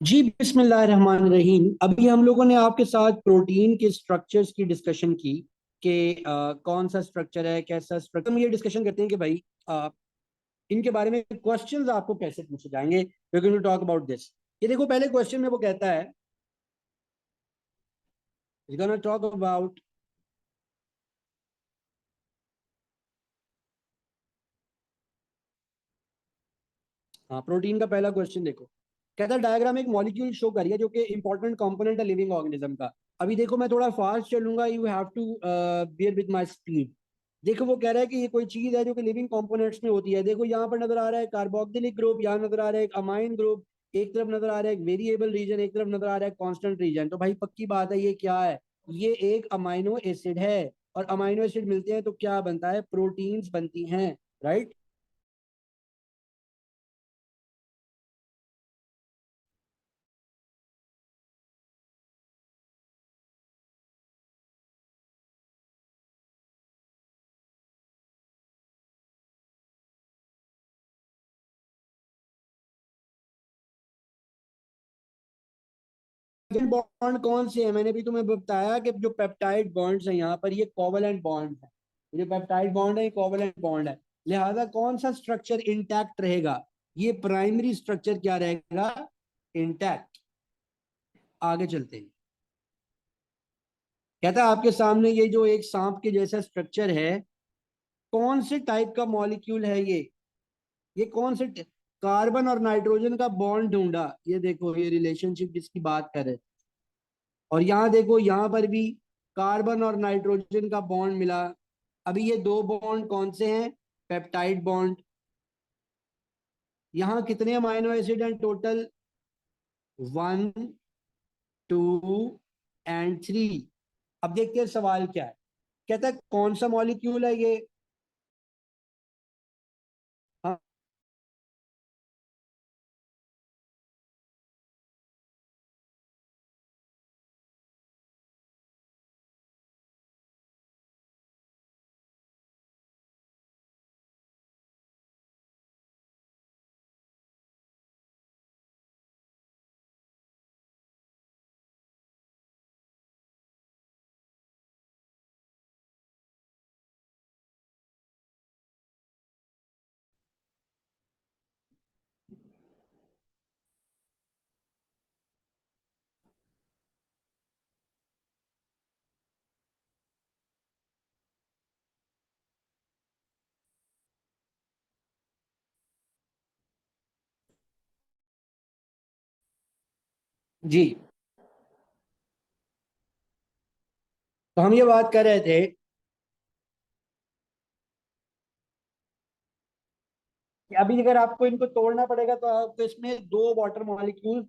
जी बिस्मिल्लाहिर्रहमानिर्रहीम। अभी हम लोगों ने आपके साथ प्रोटीन के स्ट्रक्चर्स की डिस्कशन की कि कौन सा स्ट्रक्चर है, कैसा स्ट्रक्चर। हम ये डिस्कशन करते हैं कि भाई इनके बारे में क्वेश्चंस आपको कैसे पूछे जाएंगे। We are going to talk about this. ये देखो, पहले क्वेश्चन में वो कहता है वी गोना टॉक अबाउट। हाँ, प्रोटीन का पहला क्वेश्चन देखो। कहता है डायग्राम एक मॉलिक्यूल शो करिए जो कि इंपॉर्टेंट कंपोनेंट है लिविंग ऑर्गेनिज्म का। अभी देखो, मैं थोड़ा फास्ट चलूंगा, you have to bear with my speed. देखो, वो कह रहा है कि ये कोई चीज है जो कि लिविंग कंपोनेंट्स में होती है। देखो, यहाँ पर नजर आ रहा है कार्बोक्सिलिक ग्रुप, यहाँ नजर आ रहा है एक अमाइन ग्रुप, एक तरफ नजर आ रहा है एक वेरिएबल रीजन, एक तरफ नजर आ रहा है कांस्टेंट रीजन। तो भाई पक्की बात है, ये क्या है? ये एक अमाइनो एसिड है। और अमाइनो एसिड मिलते हैं तो क्या बनता है? प्रोटीन्स बनती हैं, राइट। बॉन्ड कौन से है? मैंने भी तुम्हें बताया कि जो पेप्टाइड बॉन्ड्स हैं यहाँ पर, ये कोवलेंट बॉन्ड है। जो पेप्टाइड बॉन्ड है, ये कोवलेंट बॉन्ड है। लिहाजा कौन सा स्ट्रक्चर इंटैक्ट रहेगा? ये प्राइमरी स्ट्रक्चर क्या रहेगा? इंटैक्ट। आगे चलते हैं। कहता है आपके सामने ये जो एक सांप के जैसा स्ट्रक्चर है, कौन से टाइप का मॉलिक्यूल है ये कौन से कार्बन और नाइट्रोजन का बॉन्ड ढूंढा। ये देखो, ये रिलेशनशिप जिसकी बात कर रहे थे। और यहाँ देखो, यहाँ पर भी कार्बन और नाइट्रोजन का बॉन्ड मिला। अभी ये दो बॉन्ड कौन से हैं? Peptide bond. यहाँ कितने अमाइनो एसिड हैं टोटल? 1, 2 एंड 3। अब देखते हैं सवाल क्या है। कहता है कौन सा मॉलिक्यूल है ये? हाँ, जी। तो हम ये बात कर रहे थे कि अभी अगर आपको इनको तोड़ना पड़ेगा तो आपको इसमें दो वाटर मॉलिक्यूल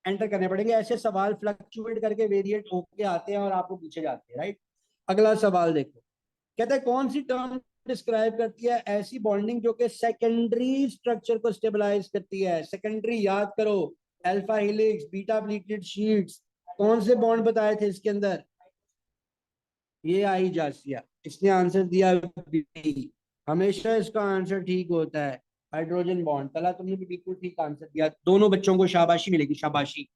एंटर करने पड़ेंगे। ऐसे सवाल फ्लक्चुएट करके वेरिएट होके आते हैं और आपको पूछे जाते हैं, राइट। अगला सवाल देखो। कहता है कौन सी टर्म डिस्क्राइब करती है ऐसी बॉन्डिंग जो कि सेकेंडरी स्ट्रक्चर को स्टेबलाइज करती है? सेकेंडरी याद करो, alpha helix, beta pleated sheets. कौन से बॉन्ड बताए थे इसके अंदर? ये आई जासिया। इसने आंसर दिया बी। हमेशा इसका आंसर ठीक होता है। Hydrogen bond. तला, तुमने भी बिल्कुल ठीक आंसर दिया। दोनों बच्चों को शाबाशी मिलेगी, शाबाशी।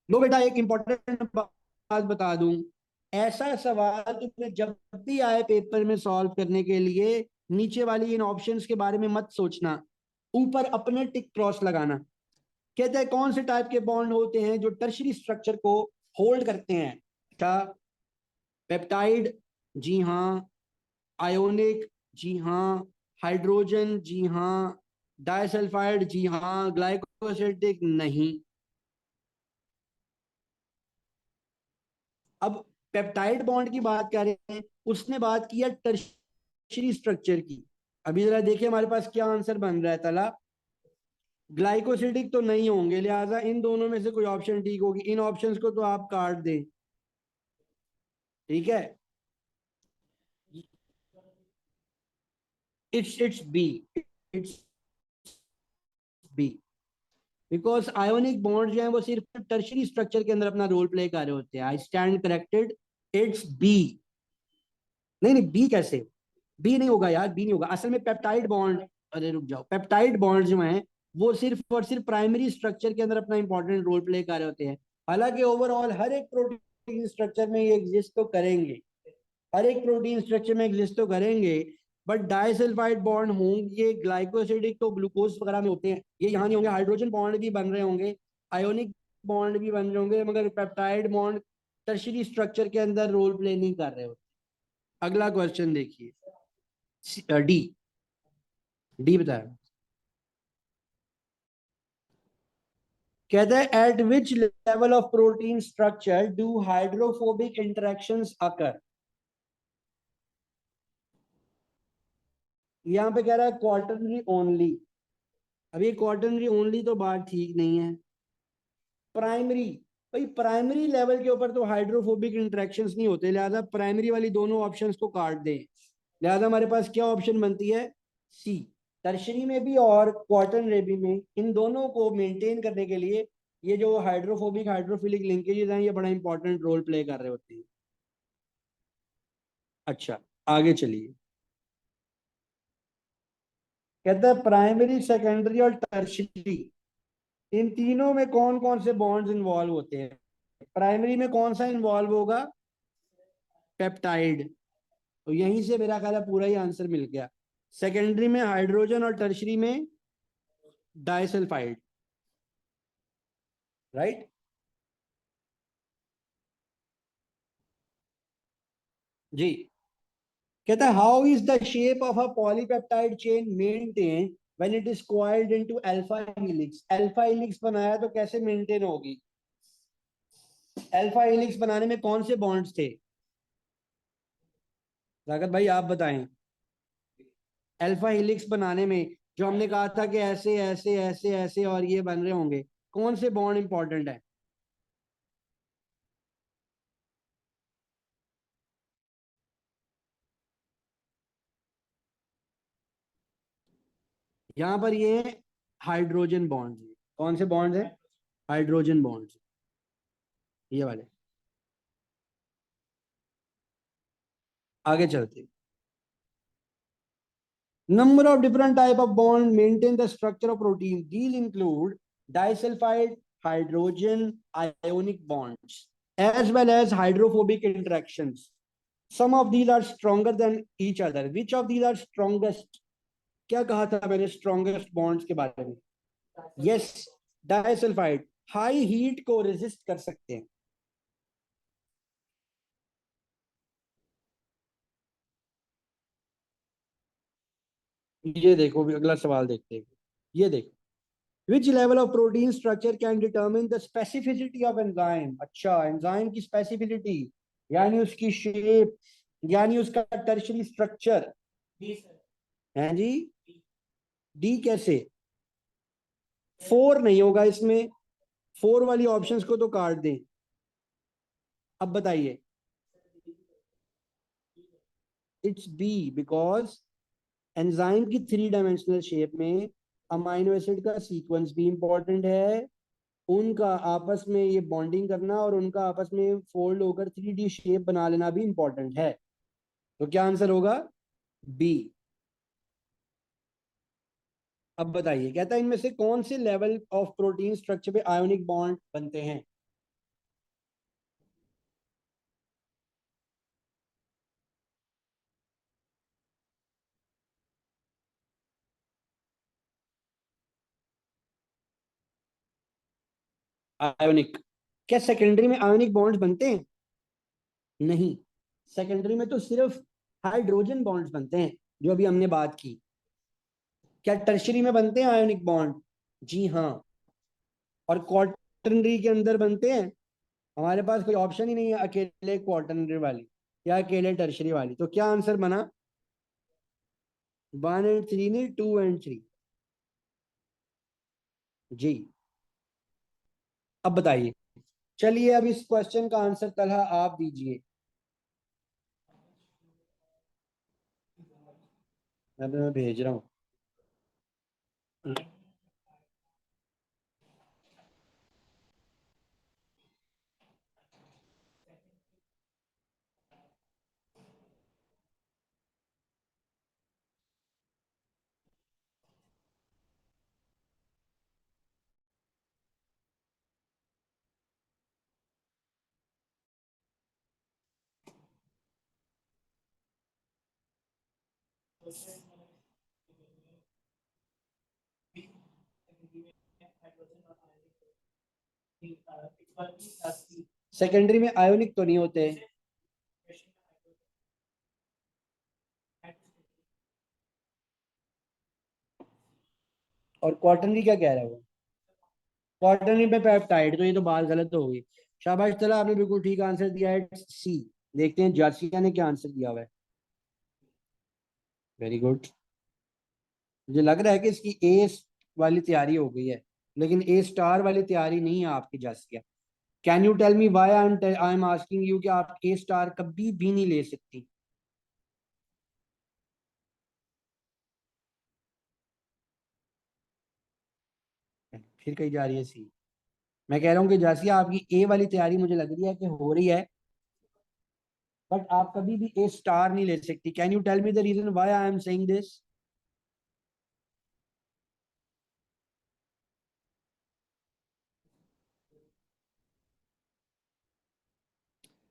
लो बेटा, एक इंपॉर्टेंट बात बता दूं। ऐसा सवाल तुम्हें जब भी आए पेपर में सॉल्व करने के लिए, नीचे वाली इन ऑप्शंस के बारे में मत सोचना, ऊपर अपने टिक क्रॉस लगाना। कहते हैं कौन से टाइप के बॉन्ड होते हैं जो टर्शरी स्ट्रक्चर को होल्ड करते हैं? क्या? पेप्टाइड? जी हाँ। आयोनिक? जी हाँ। हाइड्रोजन? जी हाँ। डाइसल्फाइड? जी हाँ। ग्लाइकोसिडिक? नहीं। अब पेप्टाइड बॉन्ड की बात कर रहे हैं, उसने बात किया टर्शरी स्ट्रक्चर की। अभी जरा देखिए हमारे पास क्या आंसर बन रहा है। तला, ग्लाइकोसिडिक तो नहीं होंगे, लिहाजा इन दोनों में से कोई ऑप्शन ठीक होगी। इन ऑप्शंस को तो आप काट दें, ठीक है। It's B. It's B. Because ionic bond जो है वो सिर्फ टर्शरी स्ट्रक्चर के अंदर अपना रोल प्ले कर रहे होते हैं। I stand corrected. It's B. नहीं नहीं, बी कैसे? बी नहीं होगा यार, बी नहीं होगा। असल में पेप्टाइड बॉन्ड, अरे रुक जाओ, पेप्टाइड बॉन्ड जो हैं वो सिर्फ और सिर्फ प्राइमरी स्ट्रक्चर के अंदर अपना इंपॉर्टेंट रोल प्ले कर रहे होते हैं। हालांकि ओवरऑल हर एक प्रोटीन स्ट्रक्चर में ये एग्जिस्ट तो करेंगे, हर एक प्रोटीन स्ट्रक्चर में एग्जिस्ट तो करेंगे, बट डाइसल्फाइड बॉन्ड होंगे ग्लाइकोसिडिक तो ग्लूकोज वगैरह में होते हैं, ये यहाँ नहीं होंगे। हाइड्रोजन बॉन्ड भी बन रहे होंगे, आयोनिक बॉन्ड भी बन रहे होंगे, मगर पेप्टाइड बॉन्ड टर्शियरी स्ट्रक्चर के अंदर रोल प्ले नहीं कर रहे होते। अगला क्वेश्चन देखिए, डी, डी बताया। कहता है at which level of protein structure do hydrophobic interactions occur. यहाँ पे कह रहा है क्वार्टरनरी ओनली। अब ये क्वार्टरनरी ओनली तो बात ठीक नहीं है। प्राइमरी, भाई प्राइमरी लेवल के ऊपर तो हाइड्रोफोबिक इंटरेक्शंस नहीं होते, लिहाजा प्राइमरी वाली दोनों ऑप्शंस को काट दें। लिहाजा हमारे पास क्या ऑप्शन बनती है, सी। टर्शरी में भी और क्वार्टरनरी में, इन दोनों को मेंटेन करने के लिए ये जो हाइड्रोफोबिक हाइड्रोफिलिक लिंकेजेस हैं ये बड़ा इंपॉर्टेंट रोल प्ले कर रहे होते हैं। अच्छा, आगे चलिए। कहता है प्राइमरी सेकेंडरी और टर्शरी, इन तीनों में कौन कौन से बॉन्ड्स इन्वॉल्व होते हैं। प्राइमरी में कौन सा इन्वॉल्व होगा, पेप्टाइड, तो यहीं से मेरा ख्याल है पूरा ही आंसर मिल गया। सेकेंडरी में हाइड्रोजन और टर्शरी में डाइसल्फाइड, राइट। जी। कहता है how is the shape of a polypeptide chain maintain when it is coiled into alpha helix. Alpha helix बनाया तो कैसे मेंटेन होगी, अल्फा हेलिक्स बनाने में कौन से बॉन्ड्स थे, रागत भाई आप बताएं। अल्फा हेलिक्स बनाने में जो हमने कहा था कि ऐसे ऐसे ऐसे ऐसे और ये बन रहे होंगे, कौन से बॉन्ड इंपॉर्टेंट है। यहाँ पर ये हाइड्रोजन बॉन्ड है, कौन से बॉन्ड है, हाइड्रोजन बॉन्ड, ये वाले। आगे चलते, number of different type of bond maintain the structure of protein, these include disulfide, hydrogen ionic bonds, as well as hydrophobic interactions. Some of these are stronger than each other. Which of these are strongest, क्या कहा था मैंने strongest bonds के बारे में, yes, disulphide high heat को resist कर सकते हैं। ये देखो भी अगला सवाल देखते हैं, ये देखो, which level of protein structure can determine the specificity of enzyme। अच्छा, एंजाइम की स्पेसिफिसिटी यानी उसकी शेप, यानी उसका टर्शरी स्ट्रक्चर, है जी। डी कैसे, फोर नहीं होगा इसमें, फोर वाली ऑप्शंस को तो काट दें। अब बताइए, इट्स बी, बिकॉज एंजाइम की थ्री डायमेंशनल शेप में अमाइनो एसिड का सीक्वेंस भी इंपॉर्टेंट है, उनका आपस में ये बॉन्डिंग करना और उनका आपस में फोल्ड होकर थ्री डी शेप बना लेना भी इंपॉर्टेंट है। तो क्या आंसर होगा, बी। अब बताइए, कहता है इनमें से कौन से लेवल ऑफ प्रोटीन स्ट्रक्चर पे आयोनिक बॉन्ड बनते हैं। आयोनिक, क्या सेकेंडरी में आयोनिक बॉन्ड्स बनते हैं, नहीं, सेकेंडरी में तो सिर्फ हाइड्रोजन बॉन्ड्स बनते हैं जो अभी हमने बात की। क्या टर्शरी में बनते हैं आयोनिक बॉन्ड, जी हाँ। और क्वार्टरनरी के अंदर बनते हैं, हमारे पास कोई ऑप्शन ही नहीं है अकेले क्वार्टरनरी वाली या अकेले टर्शरी वाली, तो क्या आंसर बना, वन एंड थ्री नहीं, टू एंड थ्री, जी। अब बताइए, चलिए अब इस क्वेश्चन का आंसर तलहा आप दीजिए, मैं भेज रहा हूँ। सेकेंडरी में आयोनिक तो नहीं होते। और क्वार्टरनरी क्या कह रहा है वो? क्वार्टरनरी में पेप्टाइड, तो ये तो बात गलत हो गई। शाबाश, चला आपने बिल्कुल ठीक आंसर दिया है, सी। देखते हैं जासिया ने क्या आंसर दिया हुआ है। Very good. मुझे लग रहा है कि इसकी ए वाली तैयारी हो गई है, लेकिन ए स्टार वाली तैयारी नहीं है आपकी Jasiya. Can you tell me why I am asking you कि आप ए स्टार कभी भी नहीं ले सकती? फिर कही जा रही है सी। मैं कह रहा हूँ कि जासिया आपकी ए वाली तैयारी मुझे लग रही है कि हो रही है, बट आप कभी भी ए स्टार नहीं ले सकती। Can you tell me the reason why I am saying this?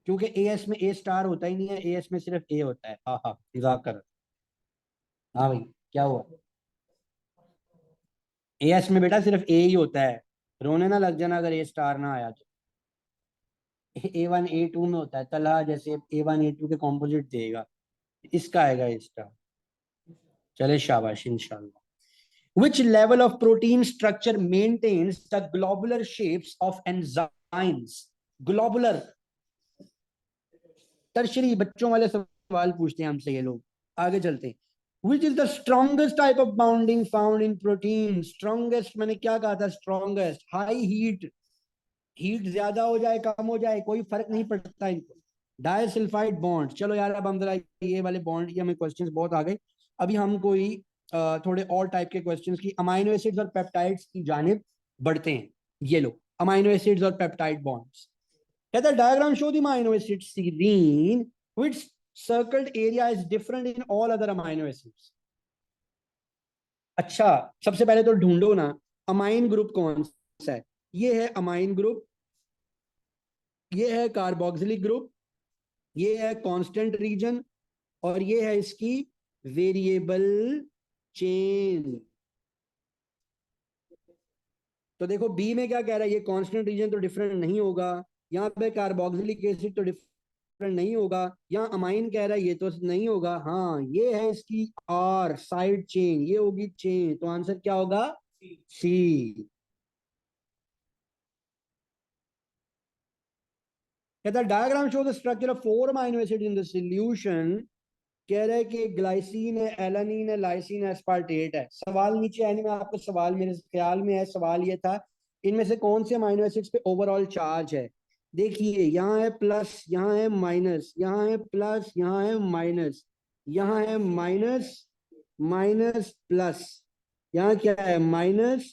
क्योंकि ए एस में ए स्टार होता ही नहीं है, ए एस में सिर्फ ए होता है। हाँ हाँ, मजाक कर। हाँ भाई, क्या हुआ? ए एस में बेटा सिर्फ ए ही होता है। रोने ना लग जाना अगर ए स्टार ना आया तो। ए वन ए टू में होता है, तला जैसे ए वन ए टू के कॉम्पोजिट देगा, इसका आएगा ए स्टार। चले शाबाश, इंशाल्लाह। Which level of protein structure maintains the globular shapes of enzymes? Globular, tertiary बच्चों वाले सवाल पूछते हैं हमसे ये लोग। आगे चलते हैं। Which is the strongest type of bonding found in protein? Strongest मैंने क्या कहा था? Strongest, high heat, हीट ज्यादा हो जाए कम हो जाए कोई फर्क नहीं पड़ता इनको। Disulphide bond. चलो यार, अब हम जरा ये वाले बॉन्ड, ये हमें क्वेश्चंस बहुत आ गए। अभी हम कोई थोड़े और टाइप के क्वेश्चंस की अमाइनो एसिड्स और पेप्टाइड्स की जानिब बढ़ते हैं। ये लो, अमाइनो एसिड्स और पेप्टाइड बॉन्ड्स। कहता है diagram show the amino acid serine which circled area is different in all other amino acids. अच्छा, सबसे पहले तो ढूंढो ना अमाइन ग्रुप कौन सा है। ये है अमाइन ग्रुप, ये है कार्बोक्सिलिक ग्रुप, ये है कांस्टेंट रीजन, और ये है इसकी वेरिएबल चेन। तो देखो बी में क्या कह रहा है, ये कांस्टेंट रीजन तो डिफरेंट नहीं होगा, यहाँ पे कार्बोक्सिलिक एसिड तो डिफरेंट नहीं होगा, यहाँ अमाइन कह रहा है ये तो नहीं होगा। हाँ, ये है इसकी आर साइड चेन, ये होगी चेन, तो आंसर क्या होगा? सी। कहता है diagram show the structure of four amino acid in the solution. कह रहा है कि ग्लाइसिन है, एलानिन है, लाइसिन है, एस्पार्टेट है। सवाल नीचे आने में आपको सवाल मेरे ख्याल में है, सवाल ये था इनमें से कौन से अमाइनो एसिड्स पे ओवरऑल चार्ज है। देखिए यहाँ है प्लस, यहाँ है माइनस, यहाँ है प्लस, यहाँ है माइनस, यहाँ है माइनस, माइनस प्लस, यहाँ क्या है माइनस।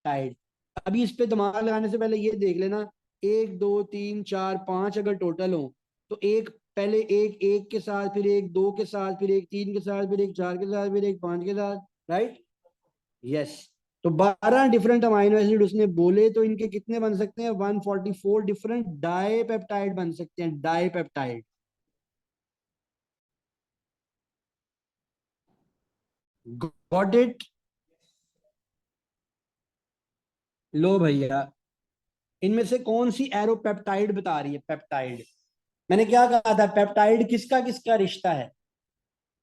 टाइड। अभी इस पे दिमाग लगाने से पहले ये देख लेना, एक दो तीन चार पांच अगर टोटल हो तो एक पहले एक एक के साथ, फिर एक दो के साथ, फिर एक तीन के साथ, फिर एक चार के साथ, फिर एक पांच के साथ। राइट? यस। तो 12 डिफरेंट अमाइनो एसिड उसने बोले, तो इनके कितने बन सकते हैं? 144 डिफरेंट डाई पेप्टाइड बन सकते हैं, डाई पेप्टाइड। Got it? लो भैया, इनमें से कौन सी एरो पेप्टाइड बता रही है? पेप्टाइड, मैंने क्या कहा था? पेप्टाइड किसका किसका रिश्ता है?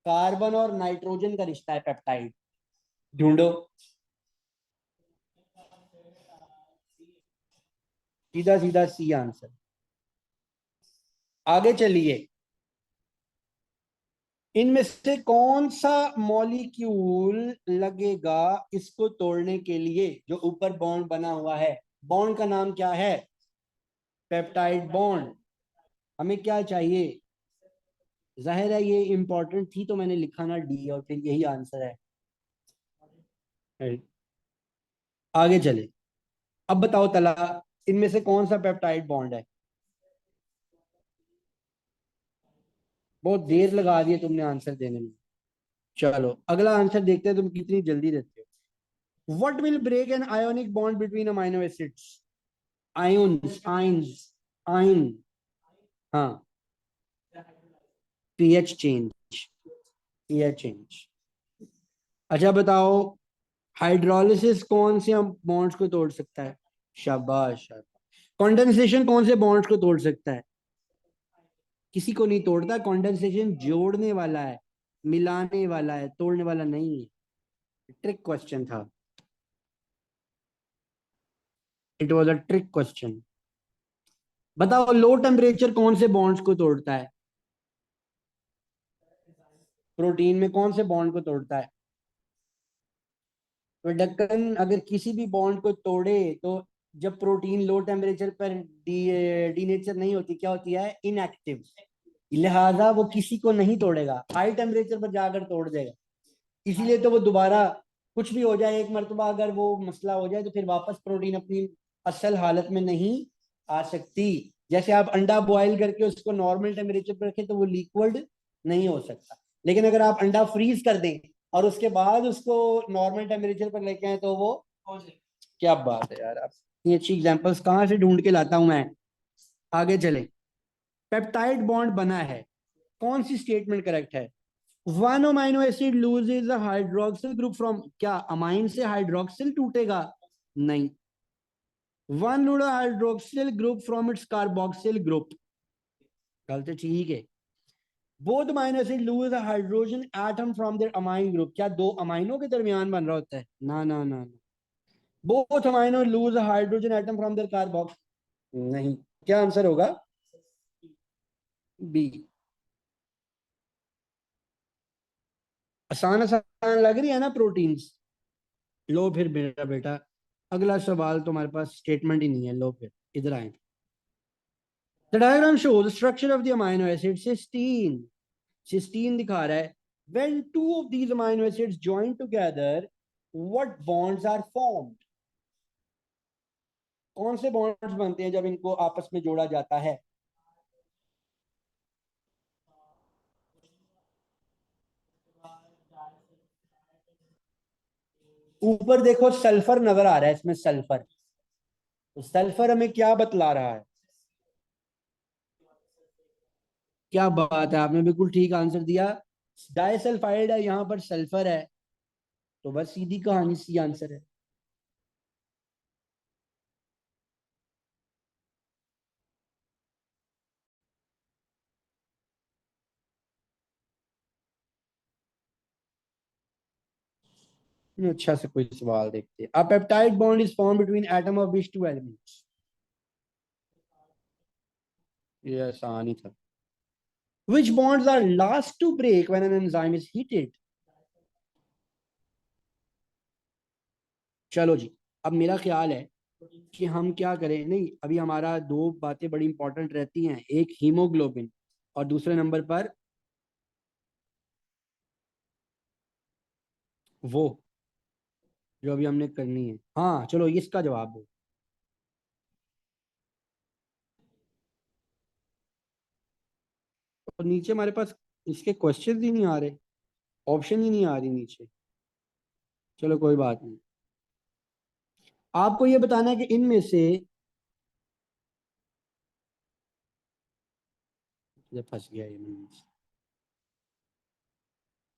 कार्बन और नाइट्रोजन का रिश्ता है पेप्टाइड। ढूंढो। सीधा सीधा सी आंसर। आगे चलिए। इनमें से कौन सा मॉलिक्यूल लगेगा इसको तोड़ने के लिए जो ऊपर बॉन्ड बना हुआ है? बॉन्ड का नाम क्या है? Peptide bond. हमें क्या चाहिए? जाहिर है ये इंपॉर्टेंट थी तो मैंने लिखा ना डी, और फिर यही आंसर है। आगे चले। अब बताओ तला, इनमें से कौन सा पेप्टाइड बॉन्ड है? बहुत देर लगा दी है तुमने आंसर देने में। चलो अगला आंसर देखते हैं तुम कितनी जल्दी देते हो। What will break an ionic bond between amino acids? Ions, ions, ion. हाँ, पीएच चेंज, पीएच चेंज। अच्छा बताओ, हाइड्रोलिसिस कौन से बॉन्ड्स को तोड़ सकता है? शाबाश शाबाश। कंडेंसेशन कौन से बॉन्ड्स को तोड़ सकता है? किसी को नहीं तोड़ता। कंडेंसेशन जोड़ने वाला है, मिलाने वाला है, तोड़ने वाला नहीं है। ट्रिक क्वेश्चन था, it was a trick question. बताओ लो टेम्परेचर कौन से बॉन्ड्स को तोड़ता है? प्रोटीन में कौन से बॉन्ड को तोड़ता है? तो ढक्कन अगर किसी भी बॉन्ड को तोड़े तो जब प्रोटीन लो टेम्परेचर पर डीनेचर नहीं होती, क्या होती है? इनएक्टिव। लिहाजा वो किसी को नहीं तोड़ेगा, हाई टेम्परेचर पर जाकर तोड़ देगा। इसीलिए तो वो दोबारा कुछ भी हो जाए, एक मरतबा अगर वो मसला हो जाए तो फिर वापस प्रोटीन अपनी असल हालत में नहीं आ सकती। जैसे आप अंडा बॉयल करके उसको नॉर्मल टेम्परेचर पर रखें तो वो लिक्विड नहीं हो सकता, लेकिन अगर आप अंडा फ्रीज कर दें और उसके बाद उसको नॉर्मल टेम्परेचर पर लेके आए तो वो हो जाए। क्या बात है यार, आप इतनी अच्छी एग्जांपल्स कहाँ से ढूंढ के लाता हूं मैं। आगे चले। पेप्टाइड बॉन्ड बना है, कौन सी स्टेटमेंट करेक्ट है? One amino acid loses a hydroxyl group from, क्या अमाइन से हाइड्रोक्सिल टूटेगा? नहीं। One lose hydroxyl group from its carboxyl group, गलत है, ठीक है। Both amino acid lose a hydrogen atom from their amine group, क्या दो अमाइनो के दरमियान बन रहा होता है? ना ना ना ना। Both amino lose a hydrogen atom from their carboxyl, नहीं। क्या आंसर होगा? बी। आसान आसान लग रही है ना प्रोटीन्स? लो फिर मेरा बेटा, अगला सवाल तुम्हारे पास स्टेटमेंट ही नहीं है, लो फिर इधर आए। The diagram shows the structure of the amino acid cysteine. Cysteine दिखा रहा है। When two of these amino acids join together, what bonds are formed? कौन से बॉन्ड्स बनते हैं जब इनको आपस में जोड़ा जाता है? ऊपर देखो सल्फर नजर आ रहा है इसमें, सल्फर। तो सल्फर हमें क्या बतला रहा है? क्या बात है, आपने बिल्कुल ठीक आंसर दिया। डाइसल्फाइड है, यहाँ पर सल्फर है, तो बस सीधी कहानी, सी आंसर है। अच्छा से कोई सवाल देखते हैं। अ peptide bond is form between atom of which two elements? ये आसान ही था। Which bonds are last to break when an enzyme is heated? चलो जी, अब मेरा ख्याल है कि हम क्या करें, नहीं अभी हमारा दो बातें बड़ी इंपॉर्टेंट रहती हैं, एक हीमोग्लोबिन और दूसरे नंबर पर वो जो अभी हमने करनी है। हाँ चलो इसका जवाब दो। और नीचे हमारे पास इसके क्वेश्चन ही नहीं आ रहे, ऑप्शन ही नहीं आ रही नीचे। चलो कोई बात नहीं। आपको ये बताना है कि इनमें से, ये फंस गया ये मैं।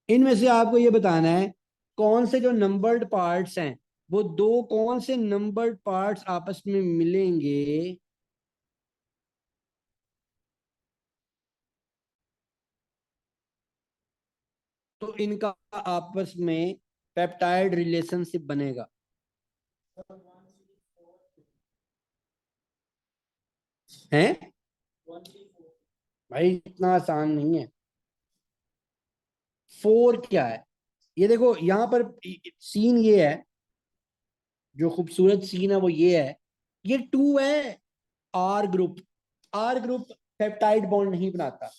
इनमें से आपको ये बताना है कौन से जो नंबर्ड पार्ट्स हैं, वो दो कौन से नंबर्ड पार्ट्स आपस में मिलेंगे तो इनका आपस में पेप्टाइड रिलेशनशिप बनेगा। हैं? भाई इतना आसान नहीं है। फोर क्या है? ये देखो यहाँ पर सीन ये है, जो खूबसूरत सीन है वो ये है, ये टू है, R group. R group peptide bond नहीं बनाता।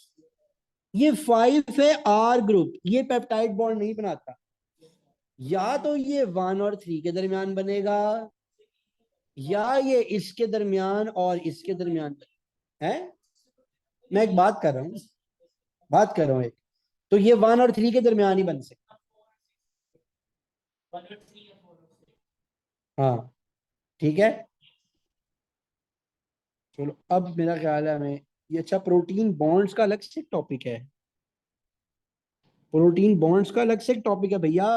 ये फाइव है, आर ग्रुप, ये पेप्टाइड बॉन्ड नहीं बनाता। या तो ये वन और थ्री के दरमियान बनेगा, या ये इसके दरमियान और इसके दरमियान है। मैं एक बात कर रहा हूँ, बात कर रहा हूँ एक। तो ये 1 और 3 के दरमियान ही बन सकता। हाँ ठीक है। चलो अब मेरा ख्याल है हमें ये, अच्छा प्रोटीन बॉन्ड्स का अलग से टॉपिक है। प्रोटीन बॉन्ड्स का अलग से टॉपिक है भैया।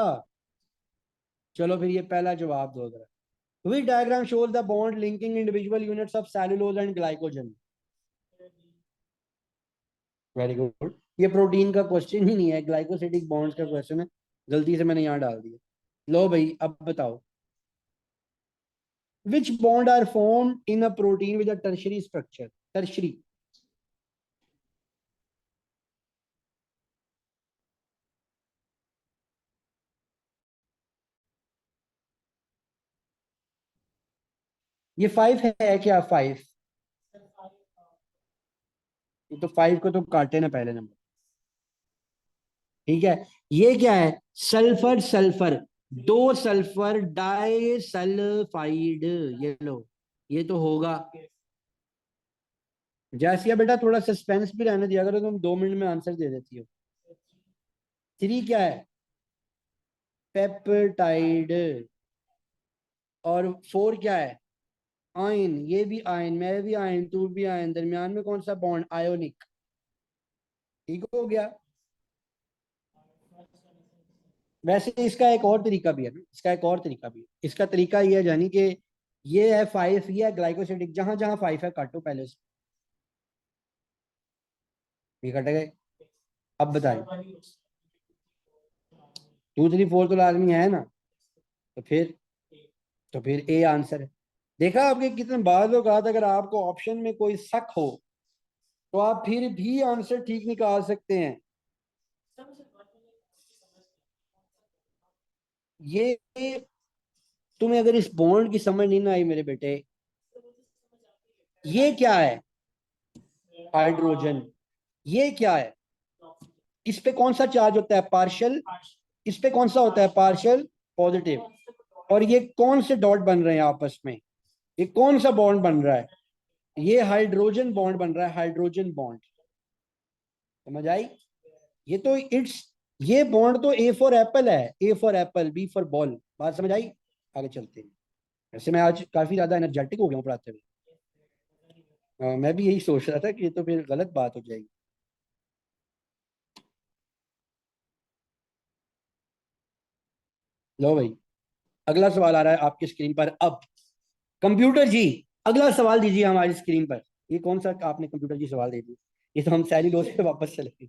चलो फिर ये पहला जवाब दो जरा। Which diagram shows the bond linking individual units of cellulose and glycogen? Very good. ये प्रोटीन का क्वेश्चन ही नहीं है, ग्लाइकोसिडिक बॉन्ड्स का क्वेश्चन है। गलती से मैंने यहाँ डाल दिया। लो भाई अब बताओ। Which bond are formed in a protein with a tertiary structure? Tertiary। ये 5 है क्या? 5? ये तो 5 को तो काटे ना पहले नंबर। ठीक है। ये क्या है? Sulphur sulphur. दो सल्फर डाई सल्फाइड। ये लो। ये तो होगा। जैसिया बेटा थोड़ा सस्पेंस भी रहने दिया करो, तुम 2 मिनट में आंसर दे देती हो। 3 क्या है? पेप्टाइड। और 4 क्या है? आयन। ये भी आयन, मैं भी आयन, तू भी आयन, दरमियान में कौन सा बॉन्ड? आयोनिक। ठीक हो गया। वैसे इसका एक और तरीका भी है ना, इसका एक और तरीका भी है। इसका तरीका ये है जानी कि ये है 5, ये है ग्लाइकोसिडिक, जहां जहां 5 है काटो पहले से। ये कट गए। अब बताएं। 2 3 4 तो लाजमी है ना। तो फिर, तो फिर ए आंसर है। देखा आपके कितने बाद लोग कहा था, अगर आपको ऑप्शन में कोई शक हो तो आप फिर भी आंसर ठीक निकाल सकते हैं। ये तुम्हें अगर इस बॉन्ड की समझ नहीं ना आई मेरे बेटे। ये क्या है? हाइड्रोजन। ये क्या है? इस पे कौन सा चार्ज होता है? पार्शियल। इस पे कौन सा होता है? Partial positive. और ये कौन से डॉट बन रहे हैं आपस में? ये कौन सा बॉन्ड बन रहा है? ये हाइड्रोजन बॉन्ड बन रहा है, हाइड्रोजन बॉन्ड। समझ आई? ये तो इट्स, ये बॉन्ड तो ए फॉर एप्पल है, A for apple, B for ball. बात समझ आई? आगे चलते हैं। वैसे मैं आज काफी ज्यादा एनर्जेटिक हो गया हूँ पढ़ाते हुए। मैं भी यही सोच रहा था कि ये तो फिर गलत बात हो जाएगी। लो भाई, अगला सवाल आ रहा है आपकी स्क्रीन पर अब। कंप्यूटर जी, अगला सवाल दीजिए हमारी स्क्रीन पर। ये कौन सा आपने कंप्यूटर जी सवाल दे दिया? ये तो हम सेल्यूलोज पे वापस चले गए।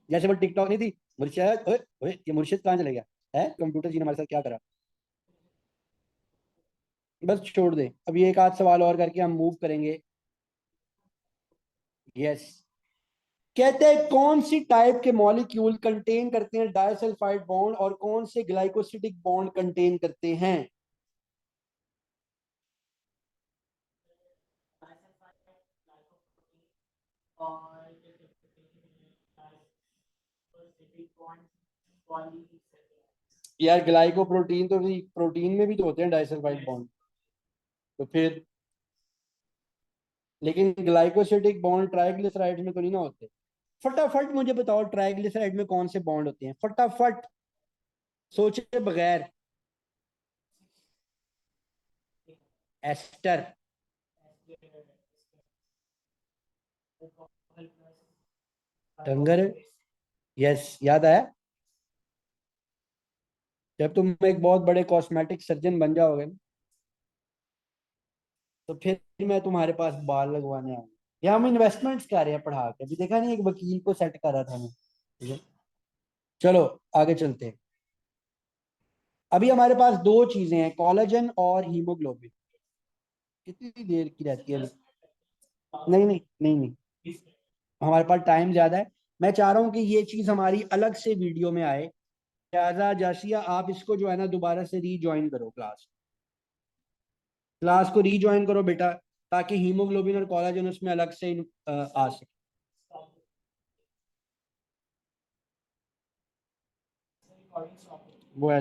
जैसे वो टिकटॉक नहीं थी, मुर्शिद ओए ओए, ये मुर्शिद कहाँ चले गया? है कंप्यूटर जी ने हमारे साथ क्या करा? बस छोड़ दे, अभी एक आध सवाल और करके हम मूव करेंगे। यस। कहते हैं कौन सी टाइप के मॉलिक्यूल कंटेन करते हैं डाइसल्फाइड बॉन्ड, और कौन से ग्लाइकोसिडिक बॉन्ड कंटेन करते हैं? यार ग्लाइकोप्रोटीन तो भी प्रोटीन में भी तो होते हैं डाइसल्फाइड बॉन्ड। तो फिर, लेकिन ग्लाइकोसिडिक बॉन्ड ट्राइग्लिसराइड में तो नहीं ना होते। फटाफट मुझे बताओ ट्राइग्लिसराइड में कौन से बॉन्ड होते हैं, फटाफट, सोचे बगैर। एस्टर। टंगर। यस, याद आया। जब तुम एक बहुत बड़े कॉस्मेटिक सर्जन बन जाओगे ना, तो फिर मैं तुम्हारे पास बाल लगवाने आऊंगा। या हम इन्वेस्टमेंट्स कर रहे हैं पढ़ा के, अभी देखा नहीं एक वकील को सेट कर रहा था मैं। ठीक है? चलो आगे चलते हैं। अभी हमारे पास दो चीजें हैं, कोलेजन और हीमोग्लोबिन। कितनी देर की रहती है? नहीं नहीं नहीं नहीं, हमारे पास टाइम ज्यादा है। मैं चाह रहा हूँ कि ये चीज हमारी अलग से वीडियो में आए। लिहाजा जासिया आप इसको जो है ना दोबारा से रीज्वाइन करो क्लास। क्लास को रीज्वाइन करो बेटा, ताकि हीमोग्लोबिन और कोलेजन उसमें अलग से आ सके। वो ऐसे